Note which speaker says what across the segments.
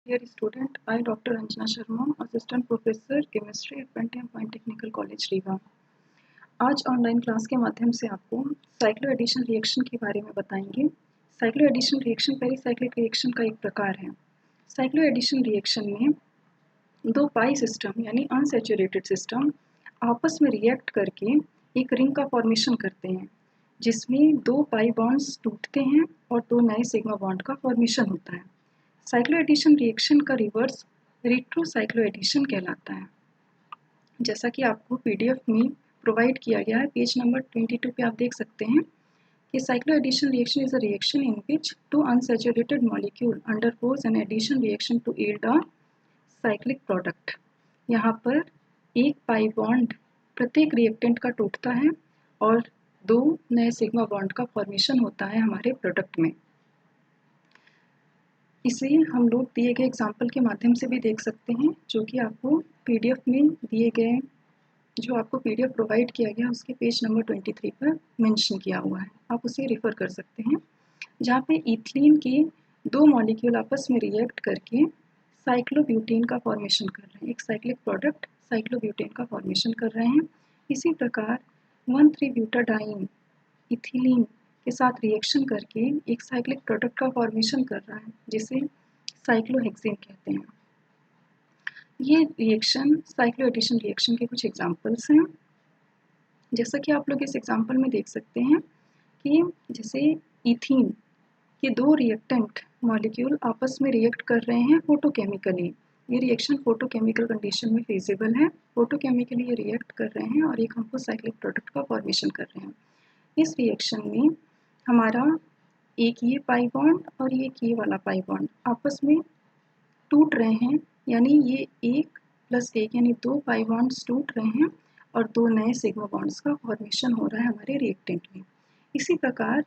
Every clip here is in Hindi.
Speaker 1: Dear student, I Dr. Anjana Sharma, Assistant Professor Chemistry at Panthem Technical College, Rewa. आज ऑनलाइन क्लास के माध्यम से आपको साइक्लो एडिशन रिएक्शन के बारे में बताएंगे। Cycloaddition reaction pericyclic reaction का एक प्रकार है। साइक्लो एडिशन रिएक्शन में दो पाई सिस्टम यानी अनसैचुरेटेड सिस्टम आपस में रिएक्ट करके एक रिंग का फॉर्मेशन करते हैं, जिसमें दो पाई बॉन्ड्स टूटते हैं और दो नए सिग्मा बॉन्ड का फॉर्मेशन होता है। साइक्लो एडिशन रिएक्शन का रिवर्स रेट्रो साइक्लो एडिशन कहलाता है। जैसा कि आपको पीडीएफ में प्रोवाइड किया गया है, पेज नंबर 22 पे आप देख सकते हैं कि cycloaddition reaction is a reaction in which two unsaturated molecule undergoes an addition reaction to yield a cyclic product. यहाँ पर एक पाई बॉन्ड प्रत्येक रिएक्टेंट का टूटता है और दो नए सिग्मा बॉन्ड का फॉर्मेशन होता है हमारे प्रोडक्ट में। इसे हम लोग दिए गए एग्जाम्पल के माध्यम से भी देख सकते हैं, जो कि आपको पीडीएफ में दिए गए, जो आपको पीडीएफ प्रोवाइड किया गया उसके पेज नंबर 23 पर मेंशन किया हुआ है। आप उसे रेफर कर सकते हैं, जहाँ पे इथिलीन के दो मॉलिक्यूल आपस में रिएक्ट करके साइक्लोब्यूटेन का फॉर्मेशन कर रहे हैं, एक साइक्लिक प्रोडक्ट साइक्लोब्यूटेन का फॉर्मेशन कर रहे हैं। इसी प्रकार 1,3-ब्यूटाडाइन इथिलीन के साथ रिएक्शन करके एक साइक्लिक प्रोडक्ट का फॉर्मेशन कर रहा है, जिसे साइक्लोहेक्सेन कहते हैं। ये रिएक्शन साइक्लो एडिशन रिएक्शन के कुछ एग्जांपल्स हैं। जैसा कि आप लोग इस एग्जांपल में देख सकते हैं कि जैसे इथीन के दो रिएक्टेंट मॉलिक्यूल आपस में रिएक्ट कर रहे हैं फोटोकेमिकली। ये रिएक्शन फोटोकेमिकल कंडीशन में फिजिबल है। फोटोकेमिकली ये रिएक्ट कर रहे हैं और एक हमको साइक्लिक प्रोडक्ट का फॉर्मेशन कर रहे हैं। इस रिएक्शन में हमारा एक ये पाई बॉन्ड और ये वाला पाई बॉन्ड आपस में टूट रहे हैं, यानी ये एक प्लस एक यानी दो पाई बॉन्ड्स टूट रहे हैं और दो नए सिग्मा बॉन्ड्स का फॉर्मेशन हो रहा है हमारे रिएक्टेंट में। इसी प्रकार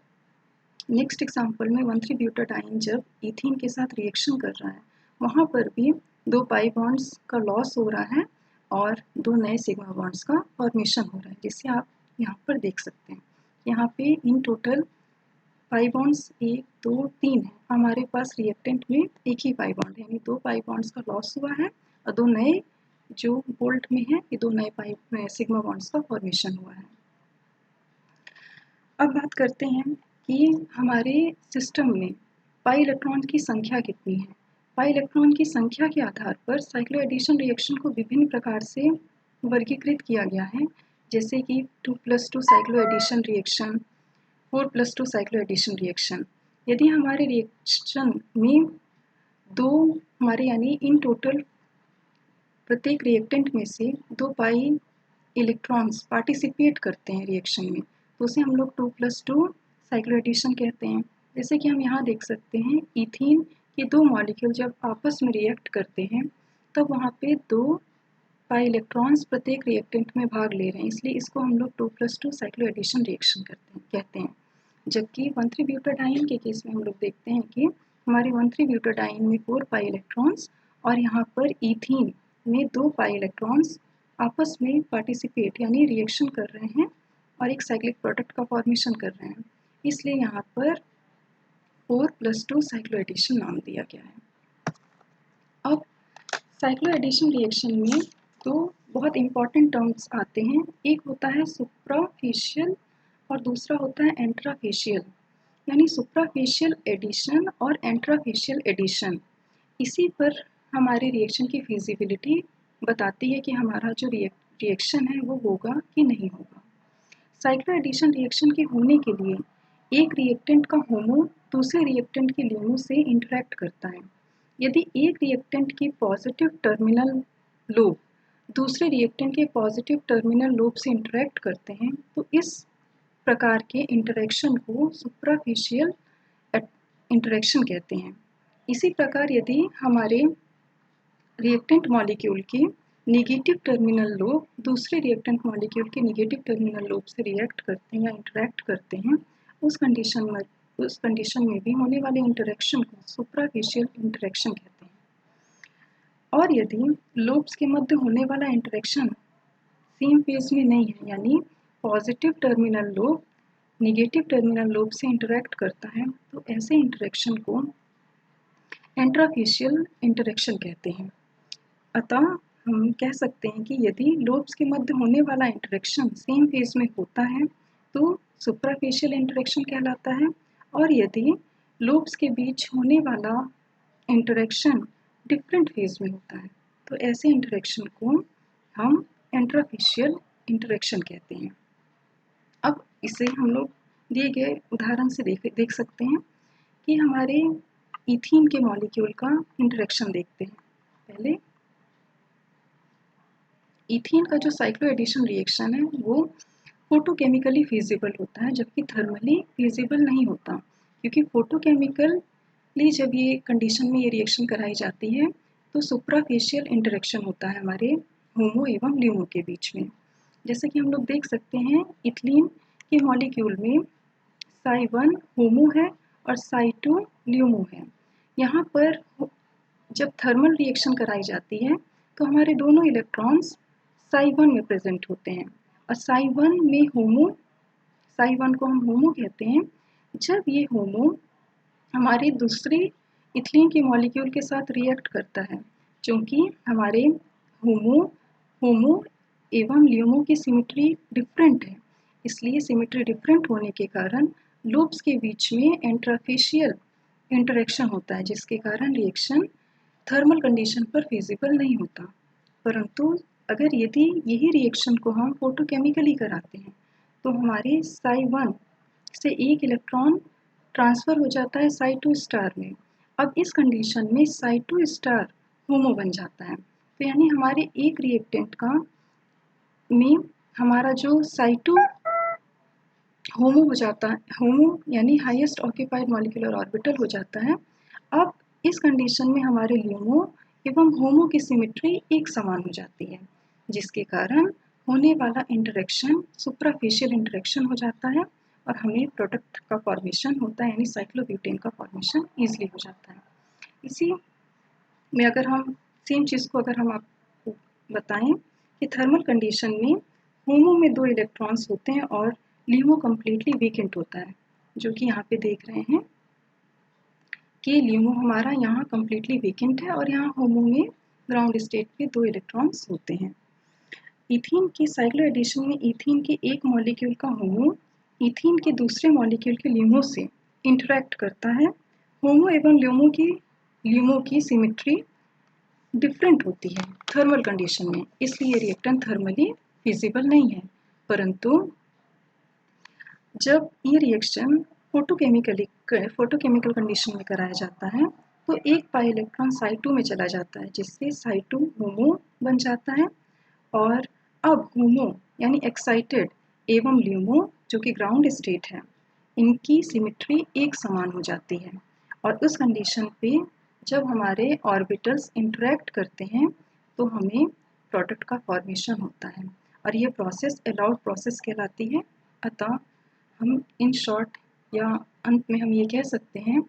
Speaker 1: नेक्स्ट एग्जांपल में 1,3-ब्यूटाडाइन जब इथीन के साथ रिएक्शन कर रहा है, वहाँ पर भी दो पाई बॉन्ड्स का लॉस हो रहा है और दो नए सिग्मा बॉन्ड्स का फॉर्मेशन हो रहा है, जिसे आप यहाँ पर देख सकते हैं। यहाँ पे इन टोटल पाई बॉन्ड्स 1, 2, 3 है। हमारे पास रिएक्टेंट में एक ही पाई बॉन्ड है, यानी दो पाई बॉन्ड्स का लॉस हुआ है और दो नए जो बोल्ट में है, ये दो नए सिग्मा बॉन्ड्स का फॉर्मेशन हुआ है। अब बात करते हैं कि हमारे सिस्टम में पाई इलेक्ट्रॉन की संख्या कितनी है। पाई इलेक्ट्रॉन की संख्या के आधार पर साइक्लो एडिशन रिएक्शन को विभिन्न प्रकार से वर्गीकृत किया गया है, जैसे कि 2+2 cycloaddition reaction, 4+2 cycloaddition reaction. यदि हमारे रिएक्शन में दो हमारे यानी इन टोटल प्रत्येक रिएक्टेंट में से दो पाई इलेक्ट्रॉन्स पार्टिसिपेट करते हैं रिएक्शन में, तो उसे हम लोग 2+2 साइक्लो एडिशन कहते हैं। जैसे कि हम यहाँ देख सकते हैं, इथीन के दो मॉलिक्यूल जब आपस में रिएक्ट करते हैं तब वहाँ पे दो पाई इलेक्ट्रॉन्स प्रत्येक रिएक्टेंट में भाग ले रहे हैं, इसलिए इसको हम लोग 2+2 साइक्लो एडिशन रिएक्शन कहते हैं। जबकि 1,3-ब्यूटाडाइन के केस में हम लोग देखते हैं कि हमारे 1,3-ब्यूटाडाइन में 4 पाई इलेक्ट्रॉन्स और यहाँ पर इथीन में 2 पाई इलेक्ट्रॉन्स आपस में पार्टिसिपेट यानी रिएक्शन कर रहे हैं और एक साइक्लिक प्रोडक्ट का फॉर्मेशन कर रहे हैं, इसलिए यहाँ पर 4+2 साइक्लो एडिशन नाम दिया गया है। अब साइक्लो एडिशन रिएक्शन में दो बहुत इंपॉर्टेंट टर्म्स आते हैं, एक होता है सुप्राफेशियल और दूसरा होता है एंट्राफेशियल, यानी सुप्राफेशियल एडिशन और एंट्राफेशियल एडिशन। इसी पर हमारे रिएक्शन की फिजिबिलिटी बताती है कि हमारा जो रिएक्शन है वो होगा कि नहीं होगा। साइक्लो एडिशन रिएक्शन के होने के लिए एक रिएक्टेंट का होमो दूसरे रिएक्टेंट के LUMO से इंटरेक्ट करता है। यदि एक रिएक्टेंट की पॉजिटिव टर्मिनल लोब दूसरे रिएक्टेंट के पॉजिटिव टर्मिनल लोब से इंटरेक्ट करते हैं, तो इस प्रकार के इंटरेक्शन को सुप्राफिशियल इंटरेक्शन कहते हैं। इसी प्रकार यदि हमारे रिएक्टेंट मॉलिक्यूल की नेगेटिव टर्मिनल लोब दूसरे रिएक्टेंट मॉलिक्यूल के नेगेटिव टर्मिनल लोब से रिएक्ट करते हैं या इंटरेक्ट करते हैं, उस कंडीशन में भी होने वाले इंटरेक्शन को सुप्राफिशियल इंटरेक्शन कहते हैं। और यदि लोब्स के मध्य होने वाला इंटरेक्शन सेम फेज में नहीं है, यानी positive terminal lobe negative terminal lobe से इंटरेक्ट करता है, तो ऐसे इंटरेक्शन को इंट्राफेशियल इंटरेक्शन कहते हैं। अतः हम कह सकते हैं कि यदि लोब्स के मध्य होने वाला इंटरेक्शन सेम फेज में होता है तो सुप्राफेशियल इंटरेक्शन कहलाता है, और यदि लोब्स के बीच होने वाला इंटरेक्शन डिफरेंट फेज में होता है तो ऐसे इंटरेक्शन को हम इंट्राफेशियल इंटरेक्शन कहते हैं। अब इसे हम लोग दिए गए उदाहरण से देख सकते हैं कि हमारे इथीन के मॉलिक्यूल का इंटरेक्शन देखते हैं। पहले इथीन का जो साइक्लो एडिशन रिएक्शन है वो फोटोकेमिकली फिजिबल होता है, जबकि थर्मली फिजिबल नहीं होता, क्योंकि फोटोकेमिकली जब ये कंडीशन में ये रिएक्शन कराई जाती है तो सुप्राफेशियल इंटरेक्शन होता है हमारे होमो एवं ल्यूमो के बीच में। जैसे कि हम लोग देख सकते हैं इथिलीन के मॉलिक्यूल में साई 1 होमो है और साई 2 ल्यूमो है। यहाँ पर जब थर्मल रिएक्शन कराई जाती है तो हमारे दोनों इलेक्ट्रॉन्स साई 1 में प्रेजेंट होते हैं और साई 1 में होमो, साई 1 को हम होमो कहते हैं। जब ये होमो हमारे दूसरे इथिलीन के मॉलिक्यूल के साथ रिएक्ट करता है, क्योंकि हमारे होमो एवं ल्यूमो की सिमेट्री डिफरेंट है, इसलिए सिमेट्री डिफरेंट होने के कारण लोब्स के बीच में इंट्राफेशियल इंटरेक्शन होता है, जिसके कारण रिएक्शन थर्मल कंडीशन पर फिजिबल नहीं होता। परंतु अगर यदि यही रिएक्शन को हम फोटोकेमिकली कराते हैं तो हमारे साई 1 से एक इलेक्ट्रॉन ट्रांसफर हो जाता है साई 2 स्टार में। अब इस कंडीशन में साई 2 स्टार होमो बन जाता है, तो यानी हमारे एक रिएक्टेंट का में हमारा जो साई 2 होमो हो जाता है, होमो यानी हाईएस्ट ऑक्यूपाइड मॉलिक्यूलर ऑर्बिटल हो जाता है। अब इस कंडीशन में हमारे ल्यूमो एवं होमो की सिमेट्री एक समान हो जाती है, जिसके कारण होने वाला इंटरेक्शन सुप्राफेशियल इंटरेक्शन हो जाता है और हमें प्रोडक्ट का फॉर्मेशन होता है, यानी साइक्लोब्यूटेन का फॉर्मेशन ईजिली हो जाता है। इसी में अगर हम सेम चीज़ को अगर हम आपको बताएं कि थर्मल कंडीशन में होमो में 2 इलेक्ट्रॉन्स होते हैं और ल्यूमो कम्प्लीटली वेकेंट होता है, जो कि यहाँ पे देख रहे हैं कि ल्यूमो हमारा यहाँ कम्प्लीटली वेकेंट है और यहाँ होमो में ग्राउंड स्टेट पे 2 इलेक्ट्रॉन्स होते हैं। इथीन के साइक्लो एडिशन में इथीन के एक मॉलिक्यूल का होमो इथीन के दूसरे मॉलिक्यूल के ल्यूमो से इंटरैक्ट करता है। होमो एवं ल्यूमो की सिमेट्री डिफरेंट होती है थर्मल कंडीशन में, इसलिए रिएक्टेंट थर्मली फिजिबल नहीं है। परंतु जब ये रिएक्शन फोटोकेमिकल कंडीशन में कराया जाता है तो एक पाई इलेक्ट्रॉन साई 2 में चला जाता है, जिससे साई 2 होमो बन जाता है और अब होमो यानी एक्साइटेड एवं ल्यूमो जो कि ग्राउंड स्टेट है, इनकी सिमेट्री एक समान हो जाती है और उस कंडीशन पे जब हमारे ऑर्बिटल्स इंटरैक्ट करते हैं तो हमें प्रोडक्ट का फॉर्मेशन होता है और ये प्रोसेस अलाउड प्रोसेस कहलाती है। अतः हम इन शॉर्ट या अंत में हम ये कह सकते हैं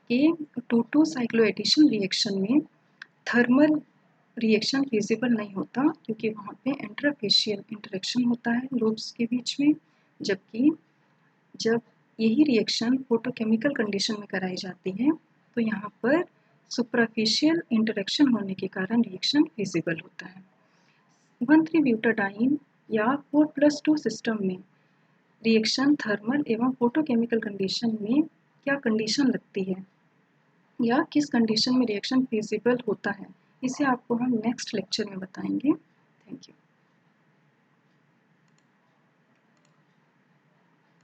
Speaker 1: कि 2,2 साइक्लो एडिशन रिएक्शन में थर्मल रिएक्शन फिजिबल नहीं होता, क्योंकि वहाँ पे इंटरफेशियल इंटरेक्शन होता है लोब्स के बीच में, जबकि जब यही रिएक्शन फोटोकेमिकल कंडीशन में कराई जाती है तो यहाँ पर सुपरफिशियल इंटरेक्शन होने के कारण रिएक्शन फिजिबल होता है। 1,3-ब्यूटाडाइन या 4+2 सिस्टम में रिएक्शन थर्मल एवं फोटोकेमिकल कंडीशन में क्या कंडीशन लगती है या किस कंडीशन में रिएक्शन फिजिबल होता है, इसे आपको हम नेक्स्ट लेक्चर में बताएंगे। Thank you.